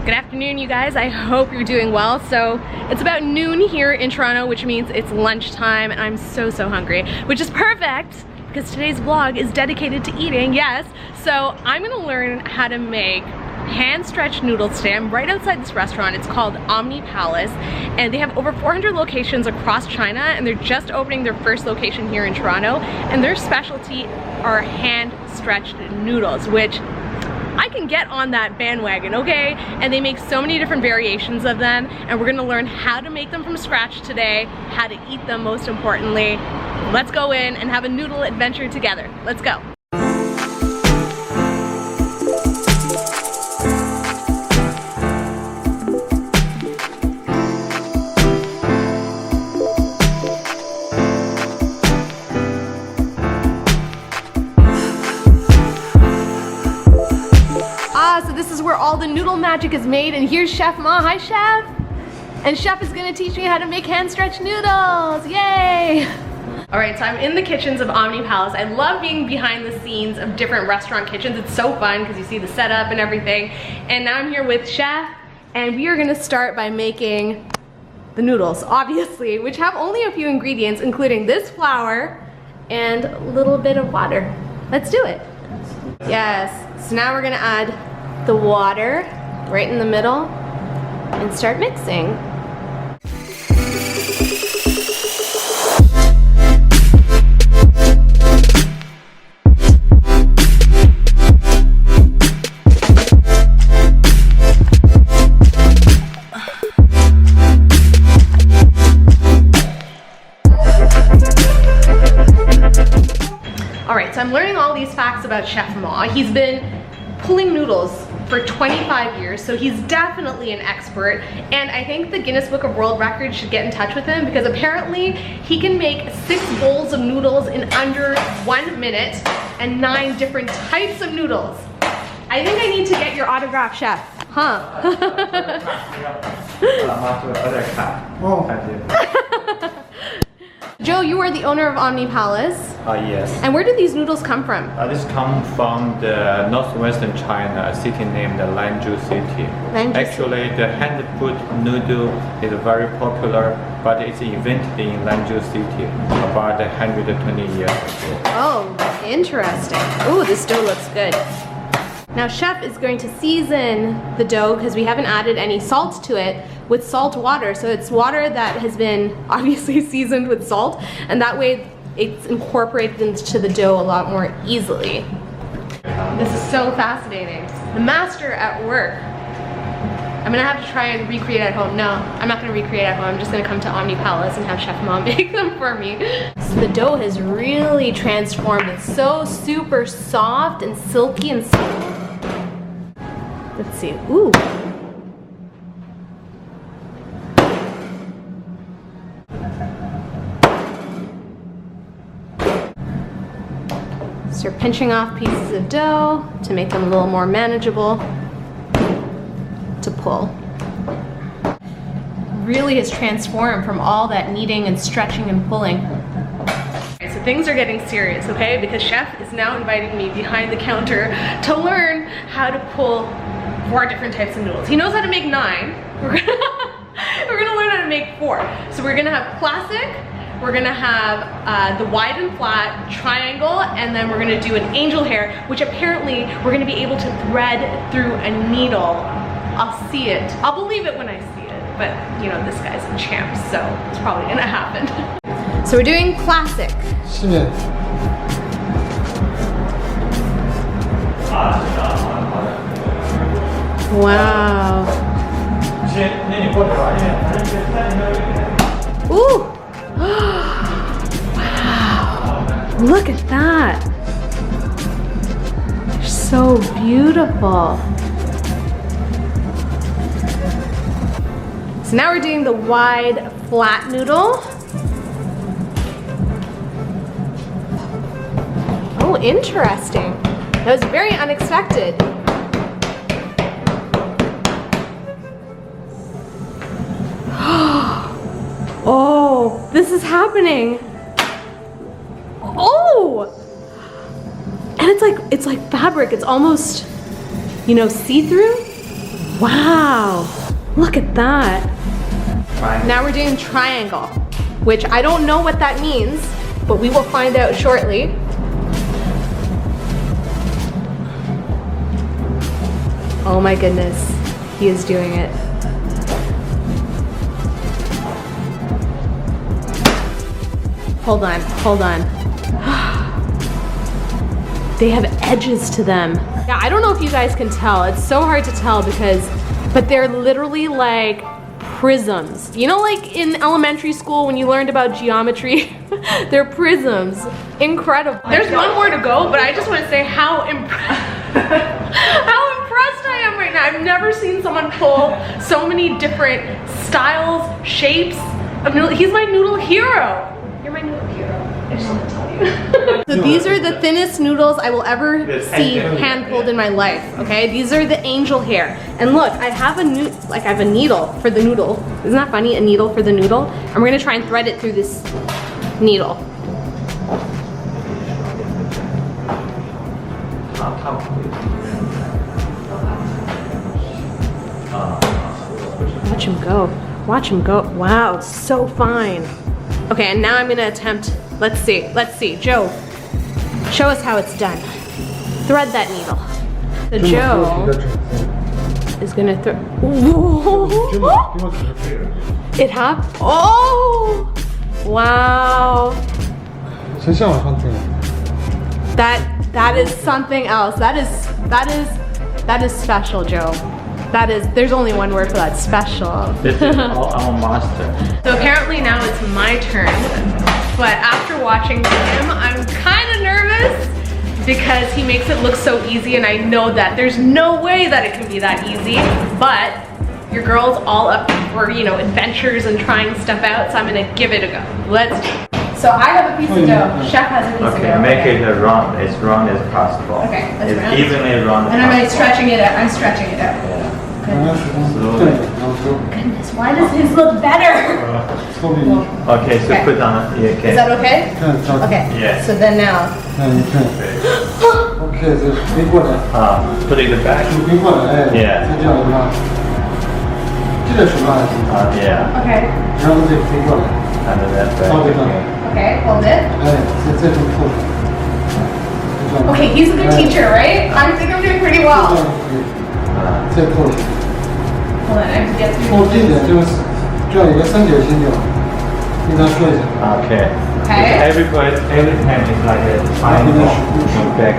Good afternoon, you guys. I hope you're doing well. So it's about noon here in Toronto, which means it's lunchtime, and I'm so hungry, which is perfect because today's vlog is dedicated to eating, yes. So I'm gonna learn how to make hand-stretched noodles today. I'm right outside this restaurant. It's called Omni Palace, and they have over 400 locations across China, and they're just opening their first location here in Toronto, and their specialty are hand-stretched noodles, which I can get on that bandwagon, okay? And they make so many different variations of them, and we're gonna learn how to make them from scratch today, how to eat them most importantly. Let's go in and have a noodle adventure together. Let's go. So this is where all the noodle magic is made, and here's Chef Ma. Hi, Chef! And Chef is gonna teach me how to make hand-stretched noodles, yay! All right, so I'm in the kitchens of Omni Palace. I love being behind the scenes of different restaurant kitchens. It's so fun because you see the setup and everything. And now I'm here with Chef, and we are gonna start by making the noodles, obviously, which have only a few ingredients, including this flour and a little bit of water. Let's do it. Yes, so now we're gonna add the water right in the middle and start mixing. All right, so I'm learning all these facts about Chef Ma. He's been pulling noodles for 25 years, so he's definitely an expert, and I think the Guinness Book of World Records should get in touch with him because apparently he can make 6 bowls of noodles in under 1 minute and 9 different types of noodles. I think I need to get your autograph, Chef. Huh? Joe, you are the owner of Omni Palace. Yes. And where did these noodles come from? This comes from the northwestern China, a city named Lanzhou City. Actually, the hand-put noodle is very popular, but it's invented in Lanzhou City about 120 years ago. Oh, interesting. Ooh, this dough looks good. Now Chef is going to season the dough, because we haven't added any salt to it, with salt water. So it's water that has been obviously seasoned with salt, and that way it's incorporated into the dough a lot more easily. This is so fascinating. The master at work. I'm gonna have to try and recreate at home. No, I'm not gonna recreate at home. I'm just gonna come to Omni Palace and have Chef Mom make them for me. So the dough has really transformed. It's so super soft and silky and let's see, ooh. Start pinching off pieces of dough to make them a little more manageable to pull. Really has transformed from all that kneading and stretching and pulling. So things are getting serious, okay? Because Chef is now inviting me behind the counter to learn how to pull 4 different types of noodles. He knows how to make 9. We're gonna learn how to make 4. So we're gonna have classic, we're gonna have the wide and flat triangle, and then we're gonna do an angel hair, which apparently we're gonna be able to thread through a needle. I'll see it. I'll believe it when I see it, but you know, this guy's a champ, so it's probably gonna happen. So we're doing classic. Wow. Ooh. Wow. Look at that. They're so beautiful. So now we're doing the wide flat noodle. Oh, interesting. That was very unexpected. Oh, this is happening. Oh! And it's like fabric. It's almost, you know, see-through. Wow, look at that. Fine. Now we're doing triangle, which I don't know what that means, but we will find out shortly. Oh my goodness, he is doing it. Hold on, hold on. They have edges to them. Yeah, I don't know if you guys can tell. It's so hard to tell but they're literally like prisms. You know, like in elementary school when you learned about geometry? They're prisms. Incredible. There's one more to go, but I just want to say how impressed I am right now. I've never seen someone pull so many different styles, shapes of noodle. He's my noodle hero. You're my noodle hero. I just want to tell you. So these are the thinnest noodles I will ever see hand pulled in my life. Okay, these are the angel hair. And look, I have a needle for the noodle. Isn't that funny? A needle for the noodle. And we're gonna try and thread it through this needle. Watch him go. Watch him go. Wow, so fine. Okay, and now I'm gonna attempt, let's see, Joe, show us how it's done. Thread that needle. So Joe is gonna thread, it happened, oh, wow. That is something else. That is special, Joe. There's only one word for that, special. This is our master. So apparently now it's my turn, but after watching him, I'm kind of nervous because he makes it look so easy and I know that there's no way that it can be that easy, but your girl's all up for, you know, adventures and trying stuff out, so I'm gonna give it a go. Let's do it. So I have a piece of dough, Chef has a piece of dough. Okay, make it round, as round as possible. Okay, that's it's round. Evenly round. And am I stretching it out? I'm stretching it out. Yeah. Slowly. Goodness, why does his look better? Okay, so put on, yeah, okay. Is that okay? Okay, yes. So then now. Okay, so put it back. Yeah. Yeah. Okay. And then back. Okay, hold it. Okay, he's a good teacher, right? I think I'm doing pretty well. Hold on, I have to get through. Okay. Okay. Every time is like a triangle back.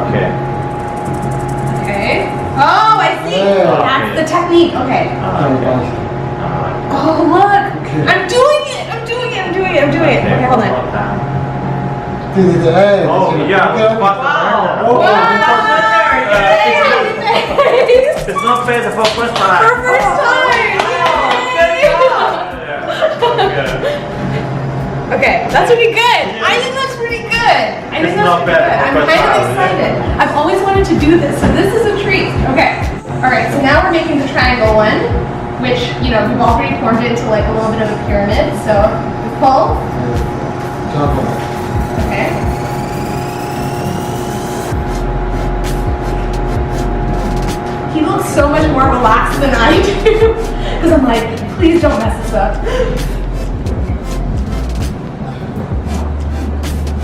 Okay. Okay. Oh, I see. That's the technique. Okay. Oh, look. I'm doing it. Okay, hold on. Oh, yeah. Wow. It's not bad for first time. For first time! Okay, that's pretty good. I think that's pretty good. I'm kind of excited. I've always wanted to do this, so this is a treat. Okay. Alright, so now we're making the triangle one, which, you know, we've already formed it into like a little bit of a pyramid. So we pull. Okay. He looks so much more relaxed than I do. Because I'm like, please don't mess this up.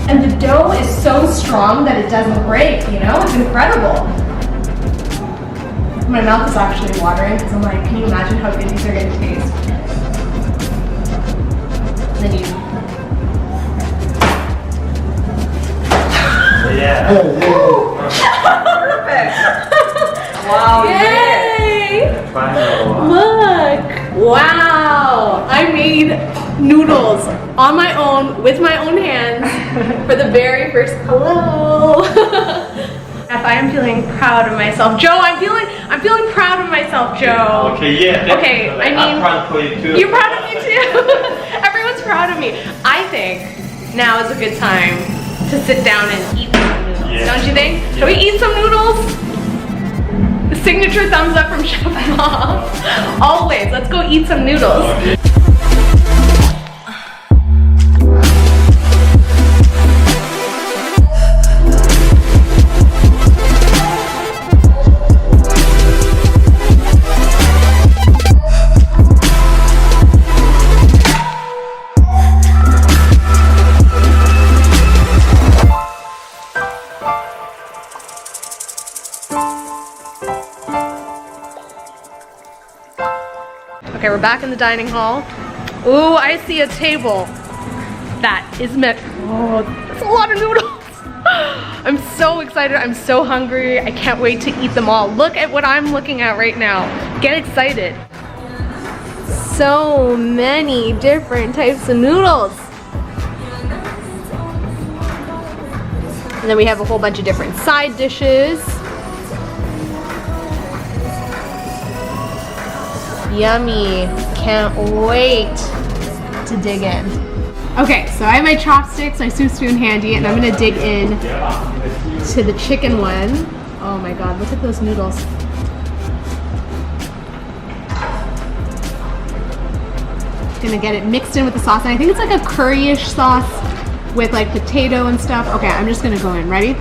And the dough is so strong that it doesn't break, you know? It's incredible. My mouth is actually watering because I'm like, can you imagine how good these are going to taste? And then you... Yeah. Perfect. Wow. Yay! Look. Wow. I made noodles on my own with my own hands for the very first. Hello. If I am feeling proud of myself, Joe. I'm feeling proud of myself, Joe. Okay. Yeah. Okay. I mean, I'm proud of you too. You're proud of me too. Everyone's proud of me. I think now is a good time to sit down and eat some noodles. Yeah. Don't you think? Yeah. Shall we eat some noodles? The signature thumbs up from Chef Mom. Always. Let's go eat some noodles. Okay. Okay, we're back in the dining hall. Ooh, I see a table. That is meant, oh, that's a lot of noodles. I'm so excited, I'm so hungry. I can't wait to eat them all. Look at what I'm looking at right now. Get excited. So many different types of noodles. And then we have a whole bunch of different side dishes. Yummy, can't wait to dig in. Okay, so I have my chopsticks, my soup spoon handy, and I'm gonna dig in to the chicken one. Oh my God, look at those noodles. Gonna get it mixed in with the sauce, and I think it's like a curry-ish sauce with like potato and stuff. Okay, I'm just gonna go in. Ready?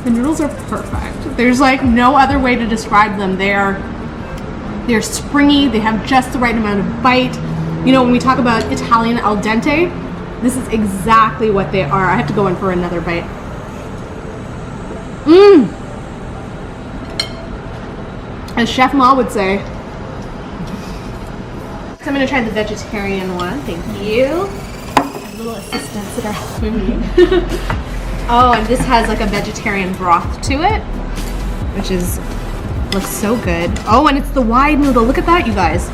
The noodles are perfect. There's like no other way to describe them. They're springy, they have just the right amount of bite. You know, when we talk about Italian al dente, this is exactly what they are. I have to go in for another bite. Mmm! As Chef Ma would say. So I'm gonna try the vegetarian one, thank you. I have little assistants that are helping me. Oh, and this has like a vegetarian broth to it, which looks so good. Oh, and it's the wide noodle. Look at that, you guys.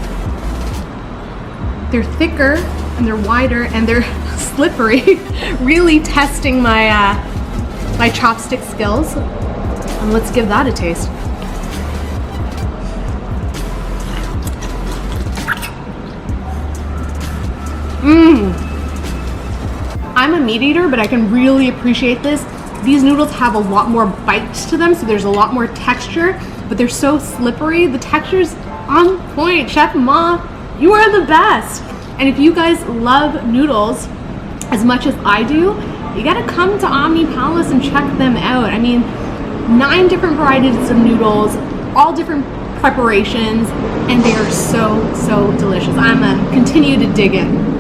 They're thicker and they're wider and they're slippery. Really testing my my chopstick skills. And let's give that a taste. Mmm. I'm a meat eater, but I can really appreciate this. These noodles have a lot more bite to them, so there's a lot more texture, but they're so slippery. The texture's on point. Chef Ma, you are the best. And if you guys love noodles as much as I do, you gotta come to Omni Palace and check them out. I mean, 9 different varieties of noodles, all different preparations, and they are so, so delicious. I'm gonna continue to dig in.